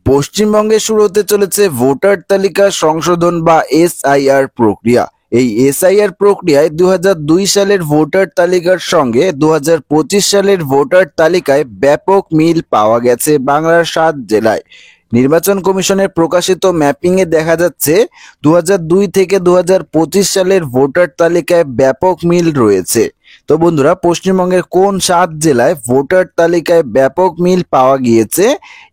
পশ্চিমবঙ্গে শুরু হতে চলেছে ভোটার তালিকা সংশোধন বা এসআইআর প্রক্রিয়া। এই এসআইআর প্রক্রিয়ায় 2002 সালের ভোটার তালিকার সঙ্গে 2025 সালের ভোটার তালিকায় ব্যাপক মিল পাওয়া গেছে বাংলার 7 জেলায়। নির্বাচন কমিশনের প্রকাশিত ম্যাপিংয়ে দেখা যাচ্ছে 2002 থেকে 2025 সালের ভোটার তালিকায় ব্যাপক মিল রয়েছে। তো বন্ধুরা, পশ্চিমবঙ্গের কোন 7 জেলায় ভোটার তালিকায় ব্যাপক মিল পাওয়া গিয়েছে,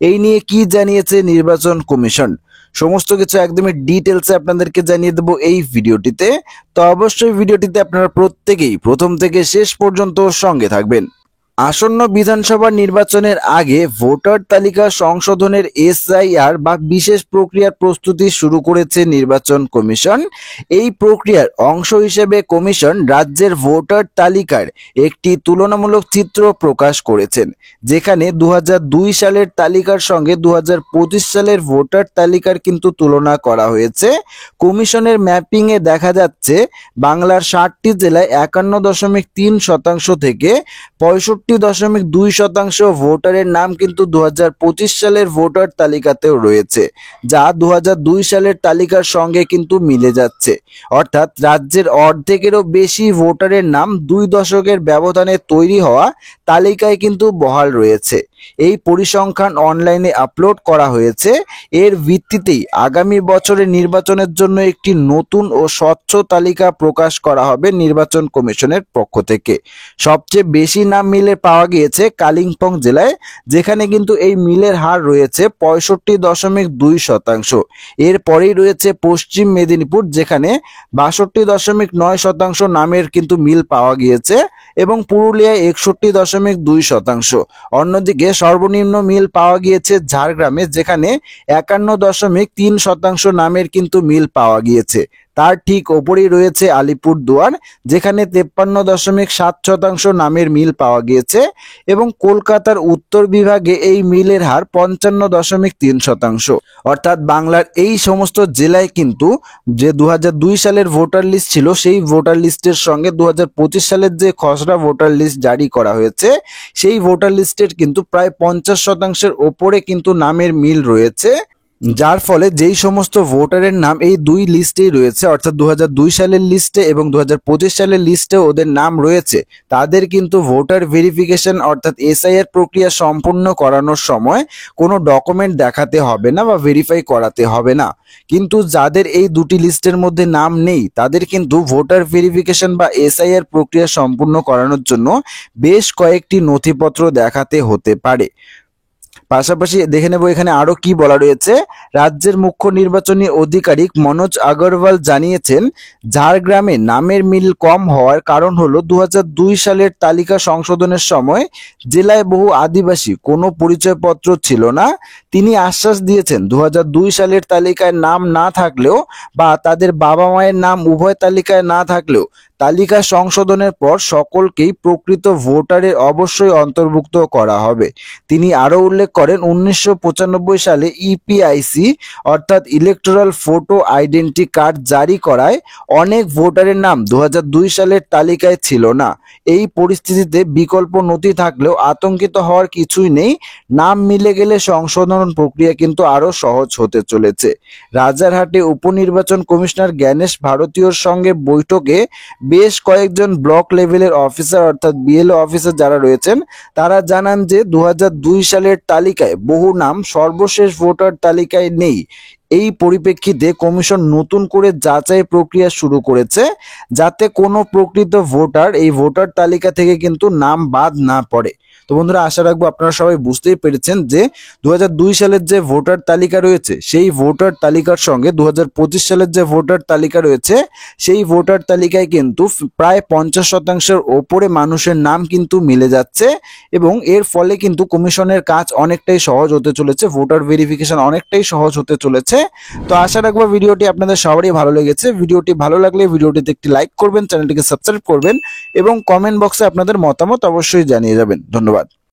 এই নিয়ে কি জানিয়েছে নির্বাচন কমিশন, সমস্ত কিছু একদমই ডিটেলসে আপনাদেরকে জানিয়ে দেবো এই ভিডিওটিতে। তো অবশ্যই ভিডিওটিতে আপনারা প্রত্যেকেই প্রথম থেকে শেষ পর্যন্ত সঙ্গে থাকবেন। আসন্ন বিধানসভা নির্বাচনের আগে ভোটার তালিকা সংশোধনের এসআইআর বা বিশেষ প্রক্রিয়ার প্রস্তুতি শুরু করেছে নির্বাচন কমিশন। এই প্রক্রিয়ার অংশ হিসেবে কমিশন রাজ্যের ভোটার তালিকার একটি তুলনামূলক চিত্র প্রকাশ করেছেন, যেখানে 2002 সালের তালিকার সঙ্গে 2025 সালের ভোটার তালিকার কিন্তু তুলনা করা হয়েছে। কমিশনের ম্যাপিংয়ে দেখা যাচ্ছে বাংলার 60টি জেলায় 51.3% থেকে 65.2% ভোটারের নাম কিন্তু 2025 সালের ভোটার তালিকাতেও রয়েছে, যা 2002 সালের তালিকার সঙ্গে কিন্তু মিলে যাচ্ছে। অর্থাৎ রাজ্যের অর্ধেকেরও বেশি ভোটারের নাম 2 দশকের ব্যবধানে তৈরি হওয়া তালিকায় কিন্তু বহাল রয়েছে। এই পরিসংখ্যান অনলাইনে আপলোড করা হয়েছে। এর ভিত্তিতেই আগামী বছরের নির্বাচনের জন্য একটি নতুন ও স্বচ্ছ তালিকা প্রকাশ করা হবে নির্বাচন কমিশনের পক্ষ থেকে। সবচেয়ে বেশি নাম মিলে পাওয়া গিয়েছে কালিম্পং জেলায়, যেখানে কিন্তু এই মিলের হার রয়েছে 65.2%। এরপরেই রয়েছে পশ্চিম মেদিনীপুর, যেখানে 62.9% নামের কিন্তু মিল পাওয়া গিয়েছে, এবং পুরুলিয়ায় 61.2%। অন্যদিকে সর্বনিম্ন মিল পাওয়া গিয়েছে ঝাড়গ্রামে, যেখানে 51.3% নামের কিন্তু মিল পাওয়া গিয়েছে। তার ঠিক ওপরেই রয়েছে আলিপুরদুয়ার, যেখানে 53.7% নামের মিল পাওয়া গিয়েছে, এবং কলকাতার উত্তর বিভাগে এই মিলের হার 55.3%। অর্থাৎ বাংলার এই সমস্ত জেলায় কিন্তু যে 2002 সালের ভোটার লিস্ট ছিল, সেই ভোটার লিস্টের সঙ্গে 2025 সালের যে খসড়া ভোটার লিস্ট জারি করা হয়েছে, সেই ভোটার লিস্টের কিন্তু প্রায় 50%-এর ওপরে কিন্তু নামের মিল রয়েছে, যার ফলে যেই সমস্ত ভোটারের নাম এই দুই লিস্টেই রয়েছে, অর্থাৎ 2002 সালের লিস্টে এবং 2025 সালের লিস্টে ওদের নাম রয়েছে, তাদের কিন্তু ভোটার ভেরিফিকেশন অর্থাৎ এসআইআর প্রক্রিয়া সম্পূর্ণ করানোর সময় কোনো ডকুমেন্ট দেখাতে হবে না বা ভেরিফাই করাতে হবে না। কিন্তু যাদের এই দুটি লিস্টের মধ্যে নাম নেই, তাদের কিন্তু ভোটার ভেরিফিকেশন বা এসআইআর প্রক্রিয়া সম্পূর্ণ করানোর জন্য বেশ কয়েকটি নথিপত্র দেখাতে হতে পারে। পাশাপাশি দেখে নেব এখানে আরো কি বলা রয়েছে। রাজ্যের মুখ্য নির্বাচনী আধিকারিক মনোজ আগরওয়াল জানিয়েছেন, ঝাড়গ্রামে নামের মিল কম হওয়ার কারণ হলো 2002 সালের তালিকা সংশোধনের সময় জেলায় বহু আদিবাসী কোনো পরিচয়পত্র ছিল না। তিনি আশ্বাস দিয়েছেন, 2002 সালের তালিকায় নাম না থাকলেও বা তাদের বাবা মায়ের নাম উভয় তালিকায় না থাকলেও তালিকা সংশোধনের পর সকলকেই প্রকৃত ভোটারের অবশ্যই অন্তর্ভুক্ত করা হবে। তিনি আরো উল্লেখ করেন, 1995 সালে ইপিআইসি অর্থাৎ ইলেকটোরাল ফটো আইডেন্টি কার্ড জারি করায় অনেক ভোটারের নাম 2002 সালের তালিকায় ছিল না। এই পরিস্থিতিতে বিকল্প নথি থাকলেও আতঙ্কিত হওয়ার কিছুই নেই। নাম মিলে গেলে সংশোধন প্রক্রিয়া কিন্তু আরো সহজ হতে চলেছে। রাজারহাটে উপনির্বাচন কমিশনার জ্ঞানেশ ভারতীয়র সঙ্গে বৈঠকে বেশ কয়েকজন ব্লক লেভেলের অফিসার অর্থাৎ বিএলও অফিসার যারা রয়েছেন, তারা জানান যে 2002 সালের তালিকায় বহু নাম সর্বশেষ ভোটার তালিকায় নেই। এই পরিপ্রেক্ষিতে কমিশন নতুন করে যাচাই প্রক্রিয়া শুরু করেছে, যাতে কোনো প্রকৃত ভোটার এই ভোটার তালিকা থেকে কিন্তু নাম বাদ না পড়ে। তো বন্ধুরা, আশা রাখবো আপনারা সবাই বুঝতেই পেরেছেন যে 2002 সালের যে ভোটার তালিকা রয়েছে, সেই ভোটার তালিকার সঙ্গে 2025 সালের যে ভোটার তালিকা রয়েছে, সেই ভোটার তালিকায় কিন্তু প্রায় 50%-এর ওপরে মানুষের নাম কিন্তু মিলে যাচ্ছে, এবং এর ফলে কিন্তু কমিশনের কাজ অনেকটাই সহজ হতে চলেছে, ভোটার ভেরিফিকেশন অনেকটাই সহজ হতে চলেছে। তো আশা রাখবো ভিডিওটি আপনাদের সবারই ভালো লেগেছে। ভিডিওটি ভালো লাগলে ভিডিওটিতে একটি লাইক করবেন, চ্যানেলটিকে সাবস্ক্রাইব করবেন, এবং কমেন্ট বক্সে আপনাদের মতামত অবশ্যই জানিয়ে যাবেন। ধন্যবাদ।